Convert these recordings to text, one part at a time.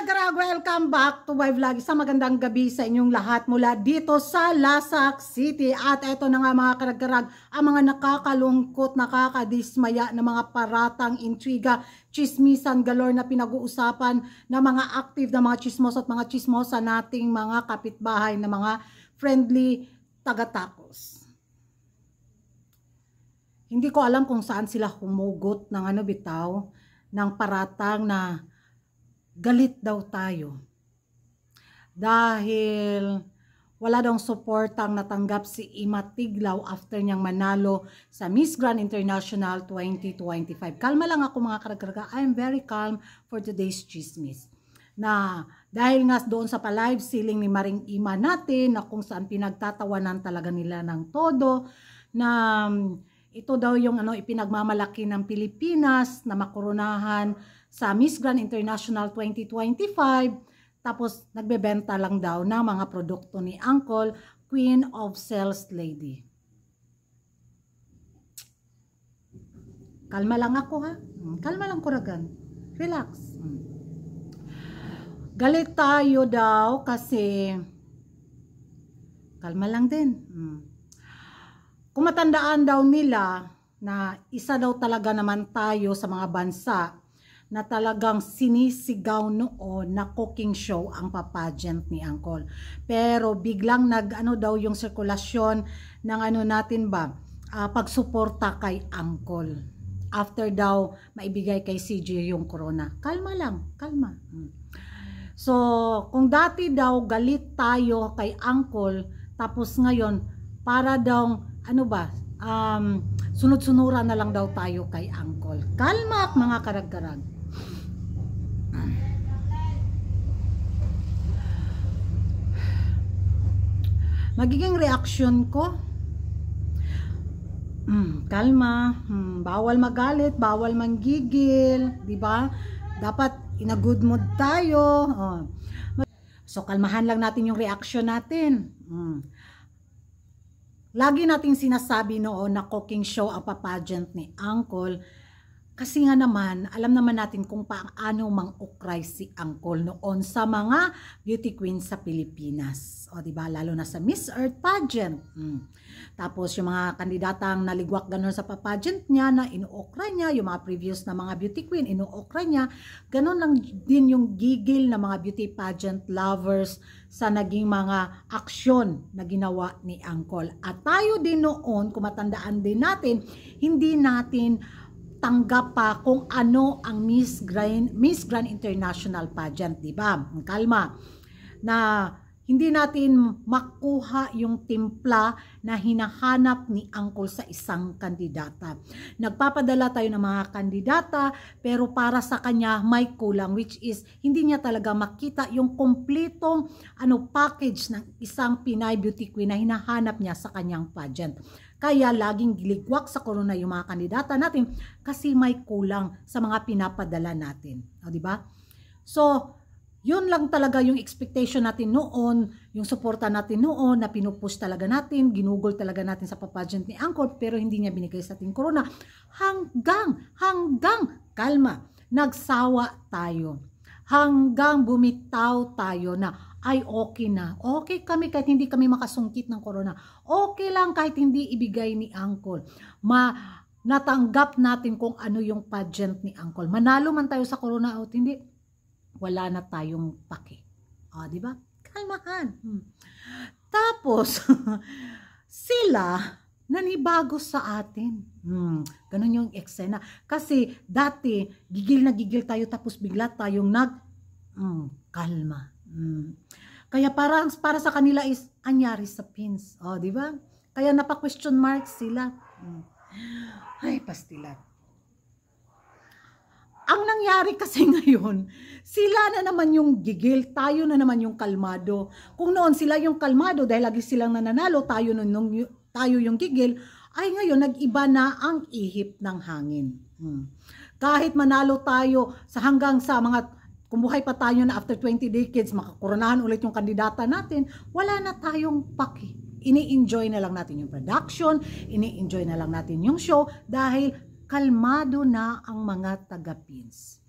Karagara, welcome back to my vlog. Isang magandang gabi sa inyong lahat mula dito sa Lasak City. At eto na nga mga karagarag, ang mga nakakalungkot, nakakadismaya na mga paratang intriga, chismisan galore na pinag-uusapan na mga active na mga chismos at mga chismosa nating mga kapitbahay na mga friendly taga-tacos. Hindi ko alam kung saan sila humugot ng bitaw, ng paratang na galit daw tayo dahil wala daw suportang natanggap si Ima Tiglaw after niyang manalo sa Miss Grand International 2025. Kalma lang ako mga karagaraga. I'm very calm for today's chismis. Na dahil nga doon sa pa-live ceiling ni Maring Ima natin na kung saan pinagtatawanan talaga nila ng todo na ito daw yung ipinagmamalaki ng Pilipinas na makurunahan sa Miss Grand International 2025, tapos nagbebenta lang daw ng mga produkto ni Uncle, Queen of Sales Lady. Kalma lang ako ha. Kalma lang kuragan. Relax. Galit tayo daw kasi kalma lang din. Kung matandaan daw nila na isa daw talaga naman tayo sa mga bansa na talagang sinisigaw noon na cooking show ang papageant ni Uncle. Pero biglang daw yung sirkulasyon ng natin ba, pagsuporta kay Uncle. After daw maibigay kay CJ yung corona. Kalma lang, kalma. So, kung dati daw galit tayo kay Uncle, tapos ngayon para daw sunod-sunuran na lang daw tayo kay Uncle. Kalma mga karaggarag. Magiging reaction ko, kalma, bawal magalit, bawal manggigil, di ba? Dapat in a good mood tayo. So kalmahan lang natin yung reaction natin. Lagi nating sinasabi noon na cooking show ang papageant ni Uncle. Kasi nga naman, alam naman natin kung paano mang-ukray si Uncle noon sa mga beauty queens sa Pilipinas. O diba, lalo na sa Miss Earth pageant. Tapos yung mga kandidatang naligwak gano'n sa pageant niya na inuukray niya, yung mga previous na mga beauty queen, inuukray niya. Gano'n lang din yung gigil na mga beauty pageant lovers sa naging mga aksyon na ginawa ni Uncle. At tayo din noon, kung matandaan din natin, hindi natin tanggap pa kung ano ang Miss Grand International pageant, di ba? Kalma. Na hindi natin makuha yung timpla na hinahanap ni Uncle sa isang kandidata. Nagpapadala tayo ng mga kandidata pero para sa kanya may kulang, which is hindi niya talaga makita yung kompletong package ng isang Pinay beauty queen na hinahanap niya sa kanyang pageant. Kaya laging giligwak sa corona yung mga kandidata natin kasi may kulang sa mga pinapadala natin. O, di ba? So, yun lang talaga yung expectation natin noon, yung suporta natin noon na pinupush talaga natin, ginugol talaga natin sa papageant ni Uncle pero hindi niya binigay sa ating corona. Hanggang, kalma, nagsawa tayo. Hanggang bumitaw tayo na ay okay na. Okay kami kahit hindi kami makasungkit ng corona. Okay lang kahit hindi ibigay ni Uncle. Natanggap natin kung ano yung pageant ni Uncle. Manalo man tayo sa corona o hindi, wala na tayong pake. Di ba? Kalmahan. Tapos, sila nanibago sa atin. Ganun yung eksena. Kasi dati, gigil na gigil tayo tapos bigla tayong kalma. Kaya para sa kanila is anyari sa pins. Di ba? Kaya napa-question mark sila. Ay, pastilan. Ang nangyari kasi ngayon, sila na naman yung gigil, tayo na naman yung kalmado. Kung noon sila yung kalmado dahil lagi silang nananalo, tayo yung gigil, ay ngayon nag-iba na ang ihip ng hangin. Kahit manalo tayo hanggang sa mga kumuhay pa tayo na after 20 decades, makakuronahan ulit yung kandidata natin, wala na tayong paki. Ini-enjoy na lang natin yung production, ini-enjoy na lang natin yung show dahil kalmado na ang mga taga-pins.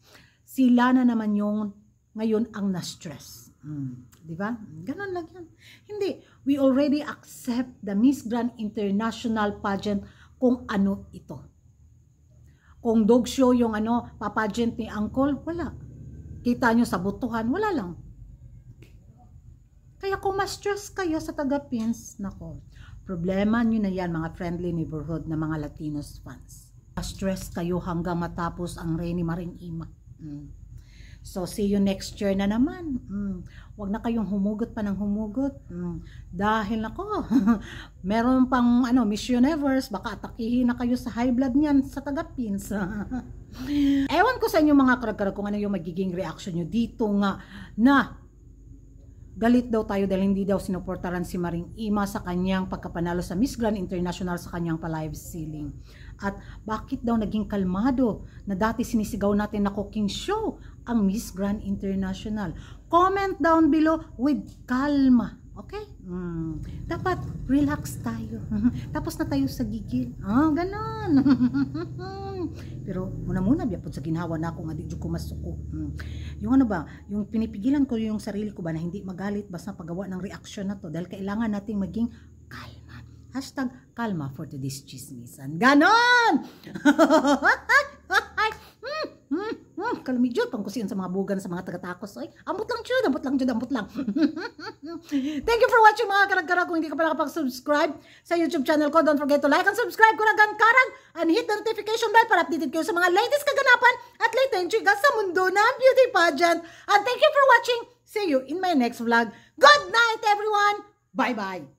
Sila na naman yung ngayon ang na-stress. Di ba? Ganon lang yan. Hindi. We already accept the Miss Grand International pageant kung ano ito. Kung dog show yung papageant ni Uncle, wala. Kita nyo sa butuhan, wala lang. Kaya kung ma-stress kayo sa taga-pins, nako, problema nyo na yan mga friendly neighborhood na mga Latinos fans. Ma-stress kayo hanggang matapos ang Reni Maring Ima. So, see you next year na naman. Huwag na kayong humugot pa ng humugot. Dahil nako, meron pang Miss Universe, baka atakihin na kayo sa high blood niyan sa taga-pins. Ewan ko sa inyo mga karag-karag kung ano yung magiging reaction nyo dito nga na galit daw tayo dahil hindi daw sinuportaran si Maring Ima sa kanyang pagkapanalo sa Miss Grand International sa kanyang pa-live ceiling. At bakit daw naging kalmado na dati sinisigaw natin na cooking show ang Miss Grand International? Comment down below with kalma. Okay? Dapat relax tayo. Tapos na tayo sa gigil. Ganon. Pero muna biyapod sa ginhawa na ako nga di ko masuko. Yung yung pinipigilan ko yung sarili ko ba na hindi magalit basta paggawa ng reaction na to dahil kailangan nating maging kalma. Hashtag kalma for today's chismisan. Ganon! Kalamidyo, pangkusiyan sa mga bugan sa mga taga-takos. Ay, ambot lang jud, ambot lang. Thank you for watching mga karag-karag. Kung hindi ka pa nakapag-subscribe sa YouTube channel ko, don't forget to like and subscribe Kuragan Karag and hit the notification bell para updated kayo sa mga latest kaganapan at latest chika sa mundo ng beauty pageant. And thank you for watching. See you in my next vlog. Good night, everyone. Bye-bye.